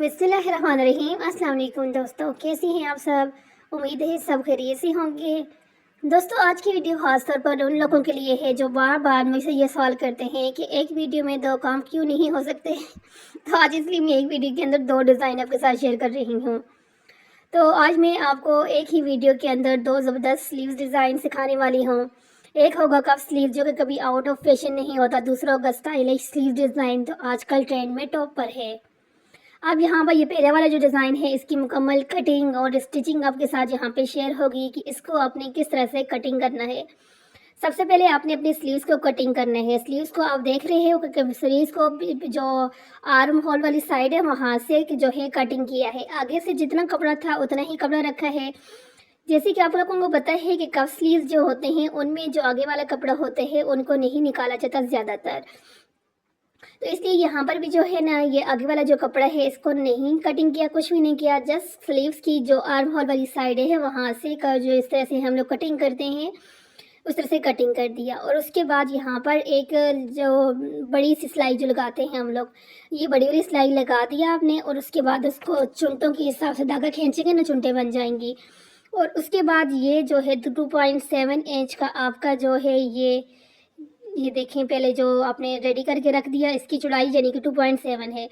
बिस्मिल्लाहिर्रहमानिर्रहीम। अस्सलाम वालेकुम दोस्तों, कैसी हैं आप सब। उम्मीद है सब खैरियत से होंगे। दोस्तों, आज की वीडियो खास तौर पर उन लोगों के लिए है जो बार बार मुझसे ये सवाल करते हैं कि एक वीडियो में दो काम क्यों नहीं हो सकते। तो आज इसलिए मैं एक वीडियो के अंदर दो डिज़ाइन आपके साथ शेयर कर रही हूँ। तो आज मैं आपको एक ही वीडियो के अंदर दो ज़बरदस्त स्लीव्स डिज़ाइन सिखाने वाली हूँ। एक होगा कफ स्लीव जो कि कभी आउट ऑफ फैशन नहीं होता, दूसरा होगा स्टाइलिश स्लीव डिज़ाइन जो आजकल ट्रेंड में टॉप पर है। अब यहाँ पर ये पहले वाला जो डिज़ाइन है इसकी मुकम्मल कटिंग और स्टिचिंग आपके साथ यहाँ पे शेयर होगी कि इसको आपने किस तरह से कटिंग करना है। सबसे पहले आपने अपने स्लीव्स को कटिंग करना है। स्लीव्स को आप देख रहे हो कि स्लीव्स को जो आर्म होल वाली साइड है वहाँ से जो है कटिंग किया है। आगे से जितना कपड़ा था उतना ही कपड़ा रखा है। जैसे कि आप लोगों को पता है कि कफ स्लीव्स जो होते हैं उनमें जो आगे वाला कपड़ा होते हैं उनको नहीं निकाला जाता ज़्यादातर। तो इसलिए यहाँ पर भी जो है ना ये आगे वाला जो कपड़ा है इसको नहीं कटिंग किया, कुछ भी नहीं किया। जस्ट स्लीव्स की जो आर्म होल वाली साइड है वहाँ से जो इस तरह से हम लोग कटिंग करते हैं उस तरह से कटिंग कर दिया। और उसके बाद यहाँ पर एक जो बड़ी सी सिलाई जो लगाते हैं हम लोग, ये बड़ी वाली सिलाई लगा दिया आपने। और उसके बाद उसको चुनटों के हिसाब से धागा खींचेंगे ना, चुनटें बन जाएंगी। और उसके बाद ये जो है 2.7 इंच का आपका जो है ये देखें, पहले जो आपने रेडी करके रख दिया इसकी चौड़ाई यानी कि 2.7 है।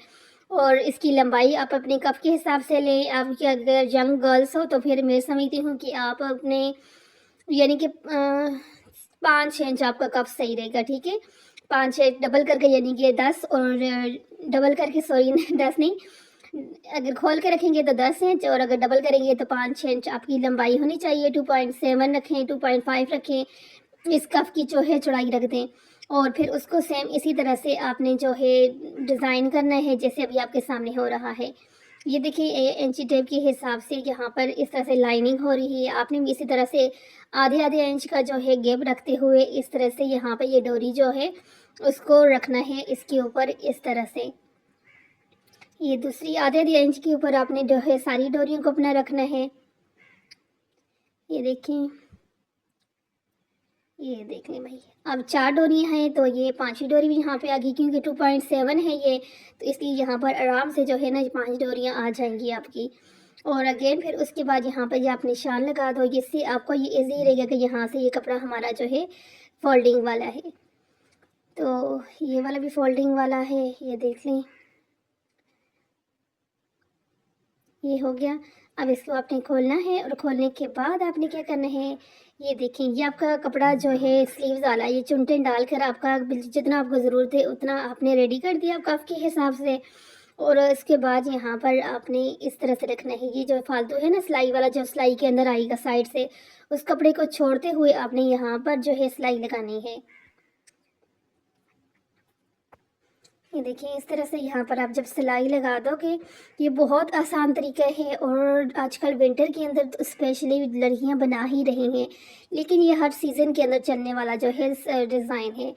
और इसकी लंबाई आप अपने कप के हिसाब से लें। आपकी अगर यंग गर्ल्स हो तो फिर मैं समझती हूँ कि आप अपने यानी कि 5 इंच आपका कप सही रहेगा, ठीक है। 5 इंच डबल करके यानी कि 10 और डबल करके सॉरी 10 नहीं, अगर खोल के रखेंगे तो 10 इंच और अगर डबल करेंगे तो 5 इंच आपकी लंबाई होनी चाहिए। 2.7 रखें, 2.5 रखें, इस कफ की जो है चौड़ाई रख दें। और फिर उसको सेम इसी तरह से आपने जो है डिज़ाइन करना है जैसे अभी आपके सामने हो रहा है। ये देखिए इंची टेप के हिसाब से यहाँ पर इस तरह से लाइनिंग हो रही है। आपने भी इसी तरह से आधे आधे इंच का जो है गैप रखते हुए इस तरह से यहाँ पर ये डोरी जो है उसको रखना है इसके ऊपर इस तरह से। ये दूसरी आधे आधे इंच के ऊपर आपने जो है सारी डोरियों को अपना रखना है। ये देखें, ये देख लें भाई। अब 4 डोरियाँ हैं तो ये 5वीं डोरी भी यहाँ पे आ गई क्योंकि 2.7 है ये, तो इसलिए यहाँ पर आराम से जो है ना 5 डोरियाँ आ जाएंगी आपकी। और अगेन फिर उसके बाद यहाँ पर ये आप निशान लगा दो, जिससे आपको ये ईजी रहेगा कि यहाँ से ये कपड़ा हमारा जो है फोल्डिंग वाला है। तो ये वाला भी फोल्डिंग वाला है, ये देख लें, ये हो गया। अब इसको आपने खोलना है और खोलने के बाद आपने क्या करना है, ये देखें ये आपका कपड़ा जो है स्लीव्स वाला, ये चुनटें डालकर आपका जितना आपको ज़रूरत है उतना आपने रेडी कर दिया कफ के हिसाब से। और इसके बाद यहाँ पर आपने इस तरह से रखना है। ये जो फालतू है ना सिलाई वाला जो सिलाई के अंदर आएगा साइड से, उस कपड़े को छोड़ते हुए आपने यहाँ पर जो है सिलाई लगानी है। ये देखिए इस तरह से यहाँ पर आप जब सिलाई लगा दोगे, ये बहुत आसान तरीका है। और आजकल विंटर के अंदर तो स्पेशली लड़कियाँ बना ही रही हैं, लेकिन ये हर सीज़न के अंदर चलने वाला जो है डिज़ाइन है।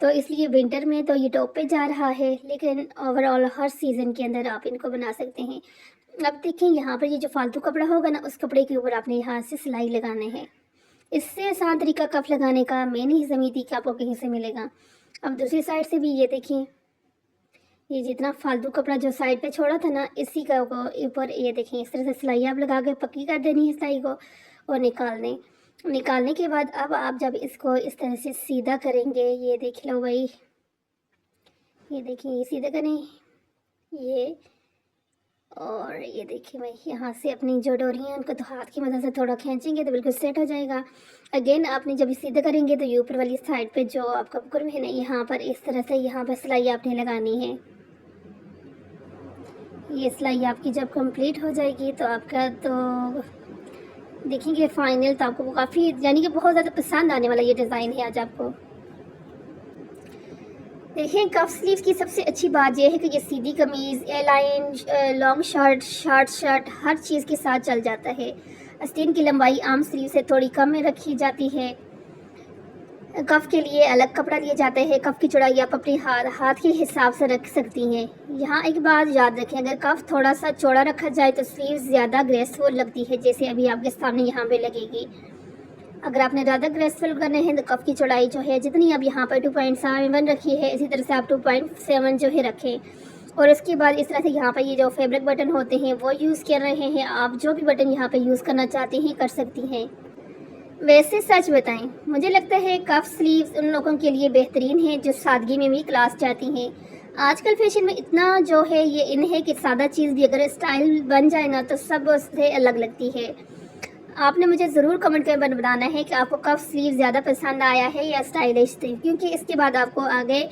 तो इसलिए विंटर में तो ये टॉप पे जा रहा है, लेकिन ओवरऑल हर सीज़न के अंदर आप इनको बना सकते हैं। अब देखें यहाँ पर ये जो फालतू कपड़ा होगा ना, उस कपड़े के ऊपर आपने यहाँ से सिलाई लगाने हैं। इससे आसान तरीका कफ लगाने का मैं नहीं समझती कि आपको कहीं से मिलेगा। अब दूसरी साइड से भी ये देखें, ये जितना फालतू कपड़ा जो साइड पे छोड़ा था ना, इसी का ऊपर ये देखें इस तरह से सिलाई आप लगा के पक्की कर देनी है सिलाई को और निकाल दें। निकालने के बाद अब आप जब इसको इस तरह से सीधा करेंगे, ये देख लो भाई, ये देखिए ये सीधा करें ये। और ये देखिए भाई यहाँ से अपनी जो डोरियाँ उनको तो हाथ की मदद से थोड़ा खींचेंगे तो बिल्कुल सेट हो जाएगा। अगेन आपने जब सीधा करेंगे तो ये ऊपर वाली साइड पे जो आपका बुकरम है ना, यहाँ पर इस तरह से यहाँ पर सिलाई आपने लगानी है। ये सिलाई आपकी जब कंप्लीट हो जाएगी तो आपका तो देखेंगे फाइनल, तो आपको काफ़ी यानी कि बहुत ज़्यादा पसंद आने वाला ये डिज़ाइन है आज आपको। देखिए कफ स्लीव की सबसे अच्छी बात यह है कि ये सीधी कमीज़, A line, long shirt, short shirt हर चीज़ के साथ चल जाता है। आस्तीन की लंबाई आम स्लीव से थोड़ी कम में रखी जाती है। कफ के लिए अलग कपड़ा लिया जाता है। कफ की चौड़ाई आप अपने हाथ के हिसाब से रख सकती हैं। यहाँ एक बात याद रखें, अगर कफ थोड़ा सा चौड़ा रखा जाए तो स्लीव ज़्यादा ग्रेसफुल लगती है, जैसे अभी आपके सामने यहाँ पे लगेगी। अगर आपने ज़्यादा ग्रेसफुल करने हैं तो कफ की चौड़ाई जो है जितनी अब यहाँ पर 2.7 रखी है, इसी तरह से आप 2.7 जो है रखें। और उसके बाद इस तरह से यहाँ पर ये जो फैब्रिक बटन होते हैं वो यूज़ कर रहे हैं। आप जो भी बटन यहाँ पे यूज़ करना चाहते हैं कर सकती हैं। वैसे सच बताएं, मुझे लगता है कफ स्लीव्स उन लोगों के लिए बेहतरीन है जो सादगी में भी क्लास चाहती हैं। आजकल फैशन में इतना जो है ये इन है कि सादा चीज़ भी अगर स्टाइल बन जाए ना तो सब उससे अलग लगती है। आपने मुझे ज़रूर कमेंट कर बताना है कि आपको कफ स्लीव ज़्यादा पसंद आया है या स्टाइलिश स्लीव, क्योंकि इसके बाद आपको आगे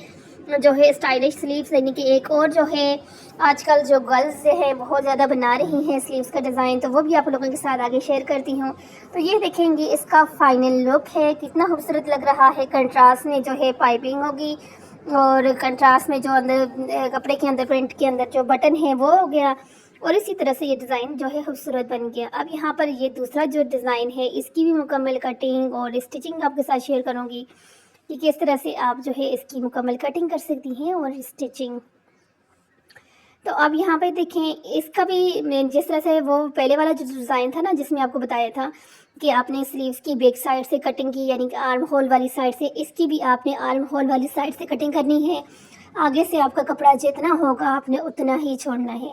जो है स्टाइलिश स्लीव्स यानी कि एक और जो है आजकल जो गर्ल्स जो है बहुत ज़्यादा बना रही हैं स्लीव्स का डिज़ाइन, तो वो भी आप लोगों के साथ आगे शेयर करती हूँ। तो ये देखेंगे इसका फाइनल लुक है, कितना खूबसूरत लग रहा है। कंट्रास्ट में जो है पाइपिंग होगी और कंट्रास्ट में जो अंदर कपड़े के अंदर प्रिंट के अंदर जो बटन है वो हो गया, और इसी तरह से ये डिज़ाइन जो है खूबसूरत बन गया। अब यहाँ पर ये दूसरा जो डिज़ाइन है इसकी भी मुकम्मल कटिंग और स्टिचिंग आपके साथ शेयर करूँगी कि किस तरह से आप जो है इसकी मुकम्मल कटिंग कर सकती हैं और स्टिचिंग। तो अब यहाँ पे देखें इसका भी जिस तरह से वो पहले वाला जो डिज़ाइन था ना जिसमें आपको बताया था कि आपने स्लीव्स की बैक साइड से कटिंग की यानी कि आर्म होल वाली साइड से, इसकी भी आपने आर्म होल वाली साइड से कटिंग करनी है। आगे से आपका कपड़ा जितना होगा आपने उतना ही छोड़ना है।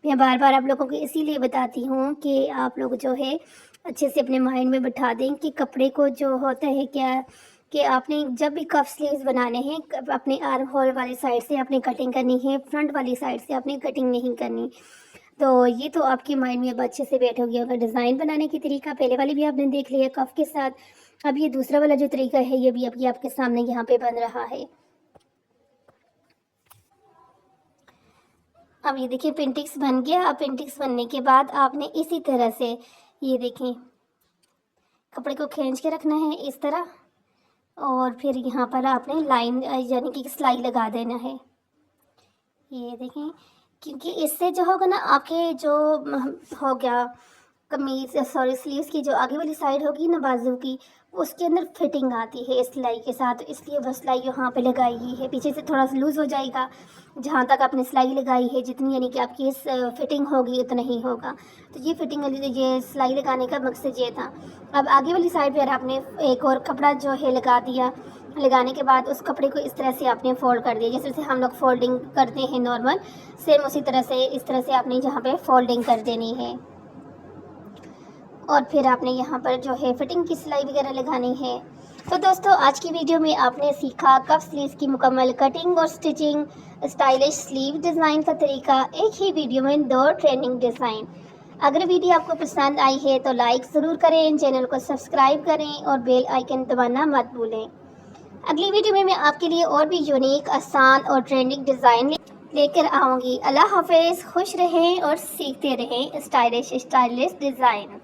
मैं बार बार आप लोगों को इसीलिए बताती हूँ कि आप लोग जो है अच्छे से अपने माइंड में बिठा दें कि कपड़े को जो होता है क्या कि आपने जब भी कफ स्लीव्स बनाने हैं अपने आर्म होल वाली साइड से आपने कटिंग करनी है, फ्रंट वाली साइड से आपने कटिंग नहीं करनी। तो ये तो आपके माइंड में अब अच्छे से बैठ हो गया होगा। डिज़ाइन बनाने की तरीका पहले वाली भी आपने देख लिया कफ के साथ, अब ये दूसरा वाला जो तरीका है ये भी अभी आपके सामने यहाँ पे बन रहा है। अब ये देखिए पेंटिक्स बन गया। अब पेंटिक्स बनने के बाद आपने इसी तरह से ये देखें कपड़े को खींच के रखना है इस तरह, और फिर यहाँ पर आपने लाइन यानी कि सिलाई लगा देना है। ये देखें क्योंकि इससे जो होगा ना आपके जो हो गया कमीज सॉरी स्लीव्स की जो आगे वाली साइड होगी ना बाजू की उसके अंदर फिटिंग आती है इस सिलाई के साथ, तो इसलिए बस सिलाई यहाँ पे लगाई ही है। पीछे से थोड़ा सा लूज़ हो जाएगा जहाँ तक आपने सिलाई लगाई है जितनी यानी कि आपकी इस फिटिंग होगी उतना ही होगा। तो ये फिटिंग ये सिलाई लगाने का मकसद ये था। अब आगे वाली साइड पर आपने एक और कपड़ा जो है लगा दिया, लगाने के बाद उस कपड़े को इस तरह से आपने फोल्ड कर दिया जैसे से हम लोग फोल्डिंग करते हैं नॉर्मल, सेम उसी तरह से इस तरह से आपने यहाँ पे फोल्डिंग कर देनी है। और फिर आपने यहाँ पर जो है फिटिंग की सिलाई वगैरह लगानी है। तो दोस्तों आज की वीडियो में आपने सीखा कफ स्लीव्स की मुकम्मल कटिंग और स्टिचिंग, स्टाइलिश स्लीव डिज़ाइन का तरीका, एक ही वीडियो में 2 ट्रेंडिंग डिज़ाइन। अगर वीडियो आपको पसंद आई है तो लाइक ज़रूर करें, चैनल को सब्सक्राइब करें और बेल आइकन दबाना मत भूलें। अगली वीडियो में मैं आपके लिए और भी यूनिक, आसान और ट्रेंडिंग डिज़ाइन लेकर आऊँगी। अल्लाह हाफिज़, खुश रहें और सीखते रहें स्टाइलिश डिज़ाइन।